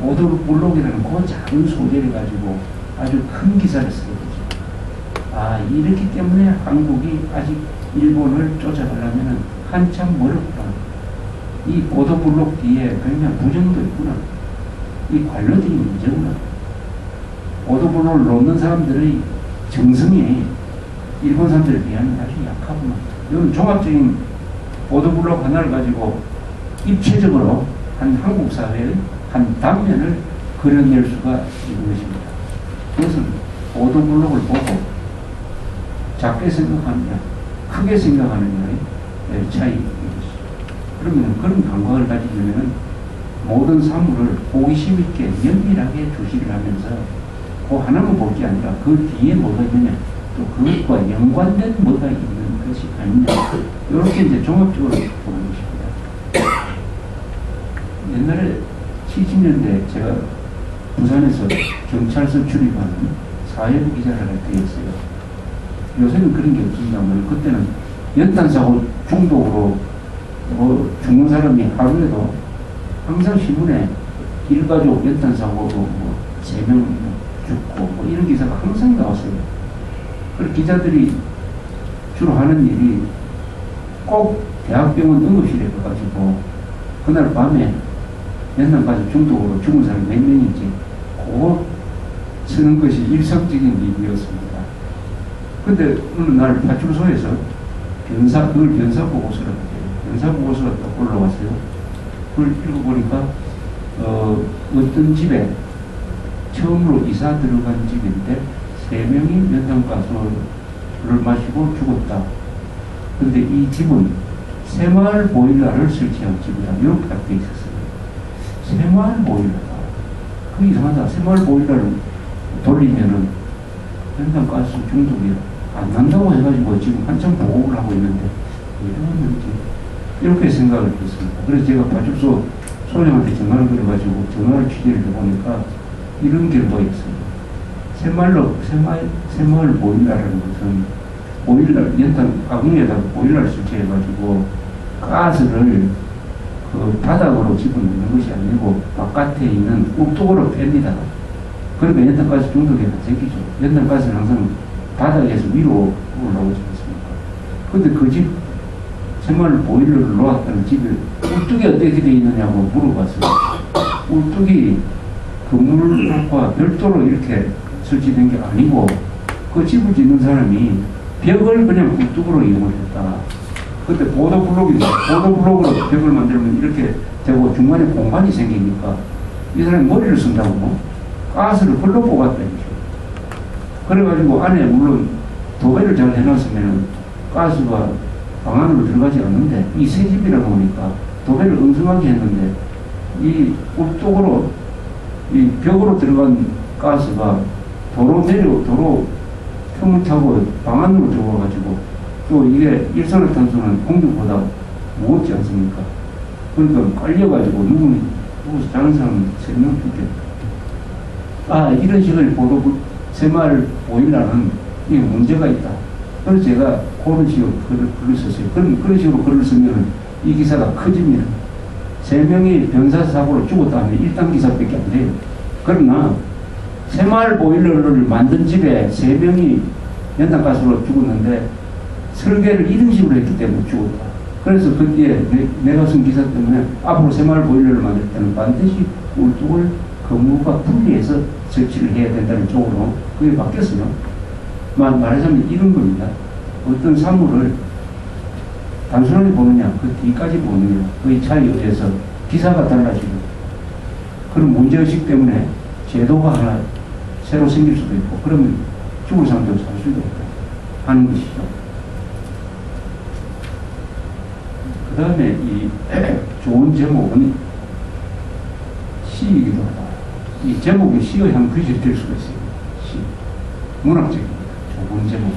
오도블록이라는 그 작은 소재를 가지고 아주 큰 기사를 쓰게 되죠. 아, 이렇기 때문에 한국이 아직 일본을 쫓아가려면 한참 멀었구나. 이 오도블록 뒤에 굉장히 부정도 있구나. 이 관료들이 문제구나. 오도블록을 놓는 사람들의 정성이 일본 사람들에 비하면 아주 약하구나. 이런 종합적인 오도블록 하나를 가지고 입체적으로 한 한국 사회의 한 단면을 그려낼 수가 있는 것입니다. 그것은 오도블록을 보고 작게 생각하느냐, 크게 생각하느냐의 차이인 것이죠. 그러면 그런 감각을 가지려면 모든 사물을 호기심 있게 면밀하게 주시를 하면서 그 하나만 볼 게 아니라 그 뒤에 뭐가 있느냐, 또 그것과 연관된 뭐가 있는 것이 아니냐, 이렇게 이제 종합적으로 보는 것입니다. 옛날에 70년대 제가 부산에서 경찰서 출입하는 사회부 기자를 할 때였어요. 요새는 그런 게 없습니다만 그때는 연탄사고 중독으로 죽는 사람이 하루에도 항상 신문에 일가족 연탄사고로 3명 죽고 이런 기사가 항상 나왔어요. 그리고 기자들이 주로 하는 일이 꼭 대학병원 응급실에 가가지고 그날 밤에 연탄가스 중독으로 죽은 사람이 몇 명인지 그거 쓰는 것이 일상적인 일이었습니다. 근데 어느 날 파출소에서 그걸 변사보고서라고 해요. 변사보고서가 딱 올라왔어요. 그걸 읽어보니까 어떤 집에 처음으로 이사 들어간 집인데 3명이 연탄가스를 마시고 죽었다. 근데 이 집은 새마을 보일러를 설치한 집이다. 이렇게 딱 돼 있었어요. 새마을 보일러다. 그 이상하다. 새마을 보일러를 돌리면은 연탄가스 중독이 안 난다고 해가지고 지금 한참 보고를 하고 있는데 이러면 이렇게 생각을 했습니다. 그래서 제가 파출소 소장한테 전화를 걸어가지고 전화를 취재를 해보니까 이런 결과였어요. 새마을 보일러라는 것은 보일러, 연탄 가공에다가 보일러를 설치해가지고 가스를 그 바닥으로 집어넣는 것이 아니고 바깥에 있는 꿀뚝으로 뺍니다. 그러니까 연탄가스 중독이 안 생기죠. 연탄가스는 항상 바닥에서 위로 올라오지 않습니까? 근데 그 집, 새마을 보일러를 놓았다는 집에 꿀뚝이 어떻게 되어 있느냐고 물어봤어요. 꿀뚝이 건물과 별도로 이렇게 설치된 게 아니고 그 집을 짓는 사람이 벽을 그냥 꿀뚝으로 이용을 했다. 그때 보도블록인데 보도블록으로 벽을 만들면 이렇게 되고 중간에 공간이 생기니까 이 사람이 머리를 쓴다고 가스를 불러 뽑았다. 그래가지고 안에 물론 도배를 잘 해놨으면 가스가 방 안으로 들어가지 않는데 이 새 집이라 보니까 도배를 엉성하게 했는데 이 꿀뚝으로 이 벽으로 들어간 가스가 도로 표물 타고 방 안으로 들어와가지고 또 이게 일산화탄소는 공기보다 무겁지 않습니까? 그러니까 깔려가지고 누구서 자는 사람은 3명 죽겠다. 아, 이런 식의 새마을 보일러는 이게 문제가 있다. 그래서 제가 그런 식으로 글을 썼어요. 그런 식으로 글을 쓰면 이 기사가 커집니다. 3명이 변사사고로 죽었다면 1단 기사밖에 안 돼요. 그러나 새마을 보일러를 만든 집에 3명이 연탄가스로 죽었는데 설계를 이런 식으로 했기 때문에 죽었다. 그래서 그때 내가 쓴 기사 때문에 앞으로 새마을 보일러를 만들 때는 반드시 꿀뚝을 건물과 분리해서 설치를 해야 된다는 쪽으로 그게 바뀌었어요. 말하자면 이런 겁니다. 어떤 사물을 단순하게 보느냐, 그 뒤까지 보느냐, 그의 차이에 의해서 기사가 달라지고 그런 문제의식 때문에 제도가 하나 새로 생길 수도 있고 그러면 죽을 사람도 살 수도 있고 하는 것이죠. 그 다음에 이 좋은 제목은 시이기도 하다. 이 제목이 시의 한 글이 될 수가 있어요. 시. 문학적입니다. 좋은 제목.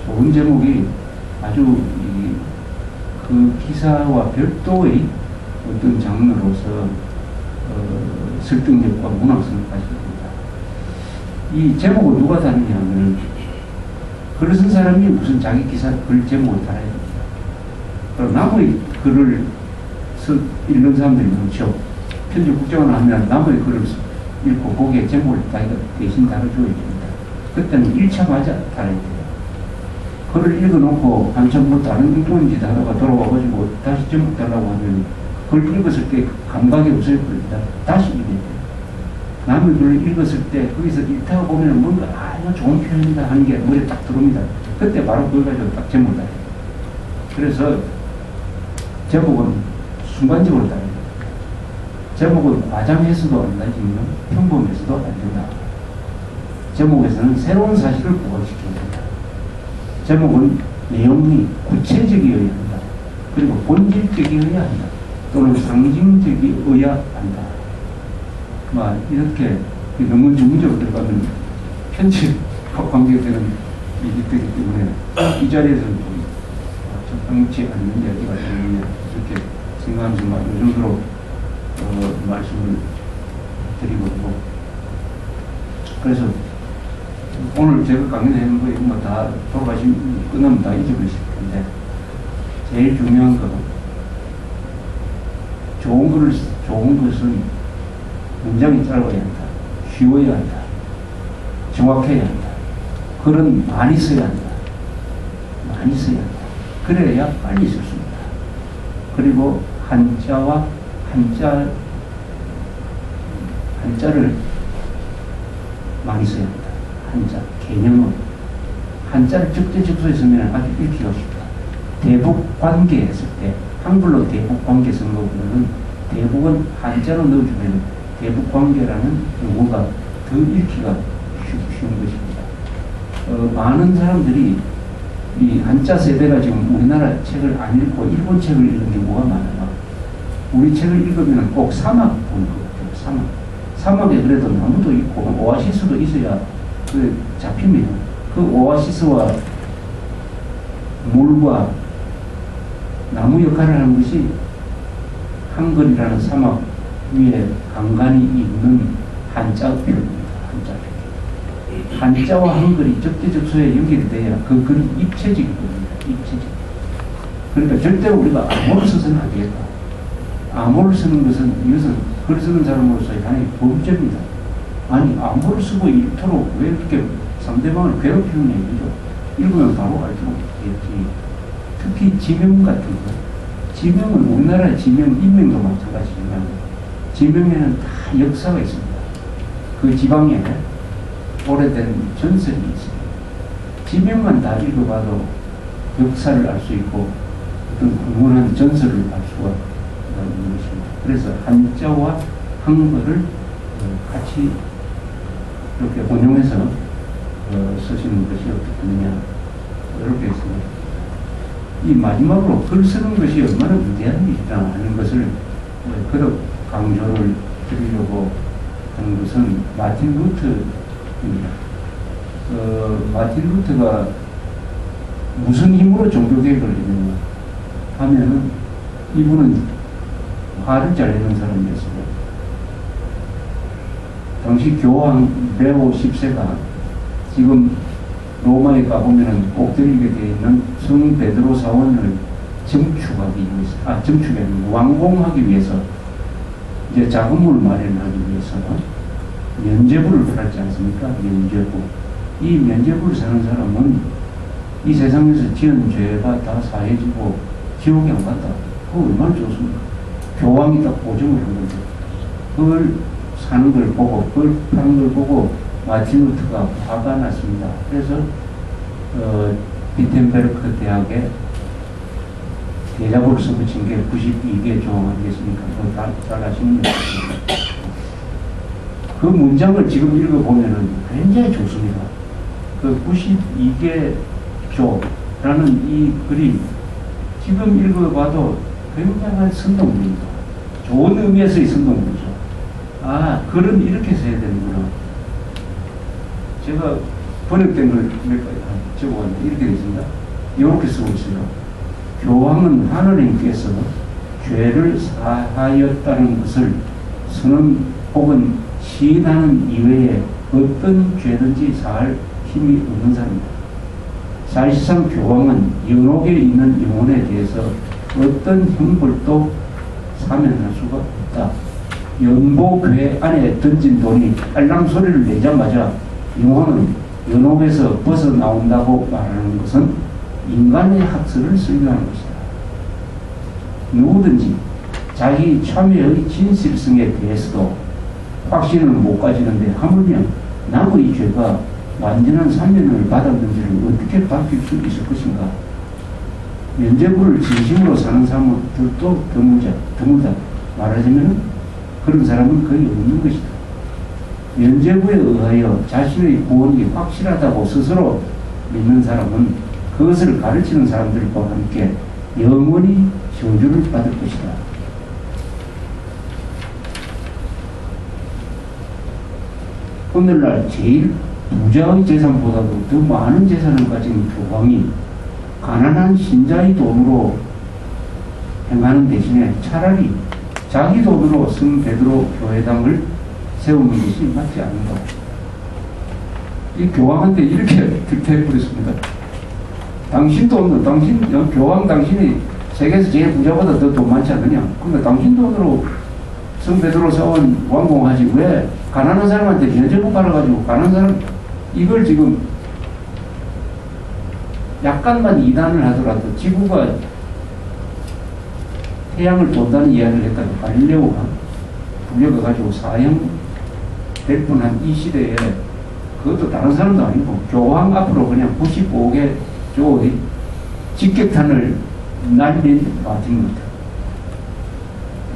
좋은 제목이 아주 그 기사와 별도의 어떤 장르로서 설득력과 문학성을 가지고 있다. 이 제목을 누가 다느냐 하면 글을 쓴 사람이 무슨 자기 기사 글 제목을 달아야 됩니다. 그럼 남의 글을 읽는 사람들이 많죠. 편집 국정을 하면 남의 글을 읽고 거기에 제목을 대신 달아줘야 됩니다. 그때는 1차 맞아 달아야 돼요. 글을 읽어놓고 한참 뭐 다른 엉뚱한 짓 하다가 돌아와가지고 다시 제목 달라고 하면 그걸 읽었을 때 감각이 없어집니다. 다시 읽어야 돼요. 남의 글을 읽었을 때 거기서 읽다가 보면 뭔가 이거 좋은 표현이다 하는 게 머리에 딱 들어옵니다. 그때 바로 그걸 가지고 딱 제목을 달아요. 그래서 제목은 순간적으로 달아요. 제목은 과장해서도 안 되지만 평범해서도 안 된다. 제목에서는 새로운 사실을 부각시켜야 된다. 제목은 내용이 구체적이어야 한다. 그리고 본질적이어야 한다. 또는 상징적이어야 한다. 이렇게 너무 전문적으로 들어가면 편집 관계되는 일이 되기 때문에 이 자리에서는 좀 적당치 않는 이야기가 되는데 이렇게 생각하면서 이 정도로 말씀을 드리고 있고, 그래서 오늘 제가 강의하는 거 이런 거 다 돌아가시면 끝나면 다 잊어버리실 텐데, 제일 중요한 건 좋은 것은 문장이 짧아야 한다, 쉬워야 한다, 정확해야 한다, 글은 많이 써야 한다, 많이 써야 한다. 그래야 빨리 썼습니다. 그리고 한자를 많이 써야 한다. 한자, 개념은 한자를 적재적소에 쓰면 아주 읽기가 쉽다. 대북관계 했을 때 한글로 대북관계 쓴 거보다는 대북은 한자로 넣어주면 대북관계라는 용어가 더 읽기가 쉬운 것입니다. 많은 사람들이 이 한자 세대가 지금 우리나라 책을 안 읽고 일본 책을 읽는 경우가 많아요. 우리 책을 읽으면 꼭 사막 보는 것 같아요. 사막에 그래도 나무도 있고 오아시스도 있어야 잡힙니다. 그 오아시스와 물과 나무 역할을 하는 것이 한글이라는 사막 위에 간간히 있는 한자 표현입니다. 한자와 한글이 적재적소에 연결돼야 그 글이 입체적인 겁니다. 입체적. 그러니까 절대로 우리가 암호를 써서는 안 되겠다. 암호를 쓰는 것은 이것은 글 쓰는 사람으로서의 하나의 범죄입니다. 아니 암호를 쓰고 이토록 왜 이렇게 상대방을 괴롭히는 얘기죠. 읽으면 바로 알도록 되겠지. 특히 지명 같은 거. 지명은 우리나라의 지명, 인명도 마찬가지지만 지명에는 다 역사가 있습니다. 그 지방에 오래된 전설이 있습니다. 지명만 다 읽어봐도 역사를 알 수 있고 어떤 흥분한 전설을 알 수가 있는 것입니다. 그래서 한자와 한글을 같이 이렇게 혼용해서 쓰시는 것이 어떻겠느냐 이렇게 했습니다. 이 마지막으로 글 쓰는 것이 얼마나 위대한 일이냐 하는 것을 그렇게 강조를 드리려고 하는 것은 마틴 루터입니다. 마틴 루터가 무슨 힘으로 종교개혁을 했느냐 하면은 이분은 화를 잘 내는 사람이었습니다. 당시 교황 레오 10세가 지금 로마에 가보면은 꼭 들리게 되어 있는 성 베드로 사원을 증축하기 위해서, 증축이 아니고 완공하기 위해서 이제 자금을 마련하기 위해서 면죄부를 팔았지 않습니까? 면죄부. 이 면죄부를 사는 사람은 이 세상에서 지은 죄가 다 사해지고 지옥에 안 갔다. 그거 얼마나 좋습니까? 교황이 딱 보증을 한 건데. 그걸 사는 걸 보고, 그걸 파는 걸 보고 마틴 루터가 화가 났습니다. 그래서 비텐베르크 대학에 대자보를 써붙인 게 92개 조항 아니겠습니까? 그거 잘 아시는 것 같습니다. 그 문장을 지금 읽어보면은 굉장히 좋습니다. 그 92개 조라는 이 글이 지금 읽어봐도 굉장한 선동문입니다. 좋은 의미에서의 선동문이죠. 글은 이렇게 써야 되는구나. 제가 번역된 걸 몇 가지 적어봤는데 이렇게 되어 있습니다. 이렇게 쓰고 있어요. 교황은 하느님께서 죄를 사하였다는 것을 선언 혹은 시인하는 이외에 어떤 죄든지 사할 힘이 없는 사람입니다. 사실상 교황은 연옥에 있는 영혼에 대해서 어떤 형벌도 사면할 수가 없다. 연보궤 안에 던진 돈이 알람 소리를 내자마자 영혼은 연옥에서 벗어나온다고 말하는 것은 인간의 학설을 설명하는 것이다. 누구든지 자기 참여의 진실성에 대해서도 확신을 못 가지는데 하물며 남의 죄가 완전한 사면을 받았는지를 어떻게 밝힐 수 있을 것인가? 면죄부를 진심으로 사는 사람들도 드물다. 말하자면 그런 사람은 거의 없는 것이다. 면죄부에 의하여 자신의 구원이 확실하다고 스스로 믿는 사람은 그것을 가르치는 사람들과 함께 영원히 저주를 받을 것이다. 오늘날 제일 부자의 재산보다도 더 많은 재산을 가진 교황이 가난한 신자의 돈으로 행하는 대신에 차라리 자기 돈으로 성 베드로 교회당을 세우는 것이 맞지 않는다. 이 교황한테 이렇게 득태해버렸습니다. 당신 돈으로, 교황 당신이 세계에서 제일 부자보다 더 돈 많지 않느냐? 근데 당신 돈으로 성 베드로 세운 완공하지 왜 가난한 사람한테 면죄부 팔아가지고 가난한 사람 이걸 지금 약간만 이단을 하더라도 지구가 태양을 돈다는 이야기를 했다가 갈릴레오가 불려가지고 사형 될 뻔한 이 시대에 그것도 다른 사람도 아니고 교황 앞으로 그냥 95개 조의 직격탄을 날린 마틴 루터.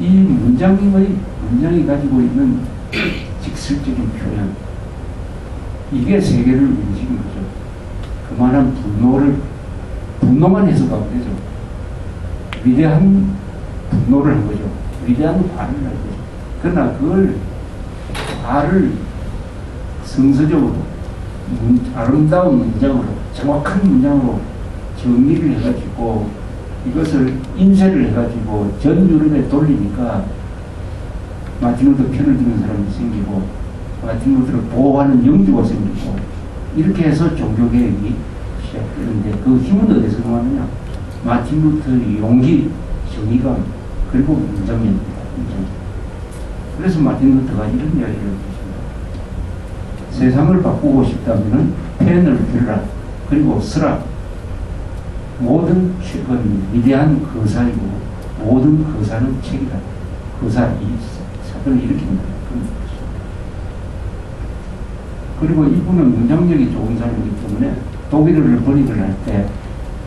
이 문장이 가지고 있는 직설적인 표현, 이게 세계를 움직인 거죠. 그만한 분노만 해서가 되죠. 위대한 분노를 한 거죠. 위대한 발을 한 거죠. 그러나 그걸 발을 성서적으로 아름다운 문장으로, 정확한 문장으로 정리를 해가지고 이것을 인쇄를 해가지고 전 유럽에 돌리니까 마틴 루터 편을 드는 사람이 생기고 마틴 루터를 보호하는 영주가 생기고 이렇게 해서 종교개혁이 시작되는데 그 힘은 어디서 나느냐? 마틴 루터의 용기, 정의감, 그리고 문장입니다. 그래서 마틴 루터가 이런 이야기를 했습니다. 세상을 바꾸고 싶다면 펜을 들라. 그리고 쓰라. 모든 책은 위대한 거사이고 모든 거사는 책이다. 거사, 이 사건을 일으킨다. 그리고 이분은 문장력이 좋은 사람이기 때문에 독일어를 번역을 할 때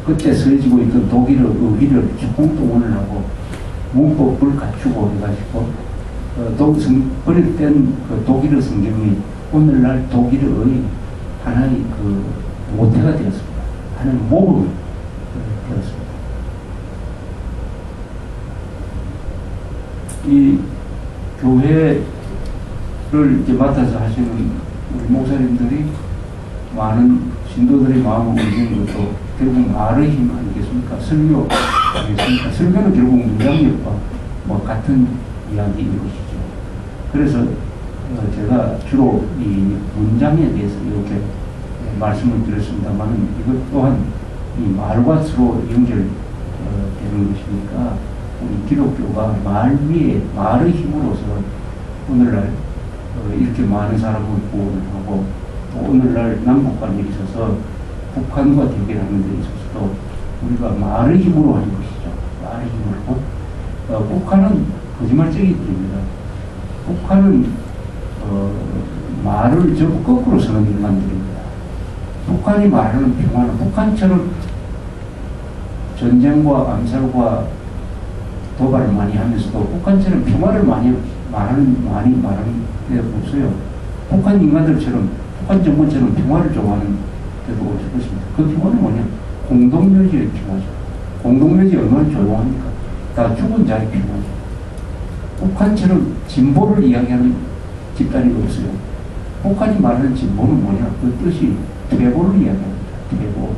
그때 쓰여지고 있던 독일어 의기를 총동원을 하고 문법을 갖추고 해가지고 번역된 그 독일어 성경이 오늘날 독일어의 하나의 그 모태가 되었습니다. 하나의 모범이 되었습니다. 이 교회를 이제 맡아서 하시는 우리 목사님들이 많은 신도들의 마음을 움직이는 것도 결국 말의 힘 아니겠습니까? 설교 아니겠습니까? 설교는 결국 문장력과 뭐 같은 이야기인 것이죠. 그래서 제가 주로 이 문장에 대해서 이렇게 말씀을 드렸습니다만 이것 또한 이 말과 서로 연결되는 것이니까 우리 기독교가 말 위에 말의 힘으로서 오늘날 이렇게 많은 사람을 구원을 하고 또 오늘날 남북관계에 있어서 북한과 대결하는 데 있어서도 우리가 말의 힘으로 하는 것이죠. 말의 힘으로. 북한은 거짓말쟁이들입니다. 북한은 말을 전부 거꾸로 쓰는 인간들입니다. 북한이 말하는 평화는 북한처럼 전쟁과 암살과 도발을 많이 하면서도 북한처럼 평화를 많이 말하는 데 없어요. 북한 인간들처럼 북한 정권처럼 평화를 좋아하는 데도 없을 것입니다. 그 평화는 뭐냐? 공동묘지의 평화죠. 공동묘지 얼마나 조용합니까? 다 죽은 자의 평화죠. 북한처럼 진보를 이야기하는 집단이 없어요. 북한이 말하는 진보는 뭐냐? 그 뜻이 퇴보를 이야기합니다. 퇴보.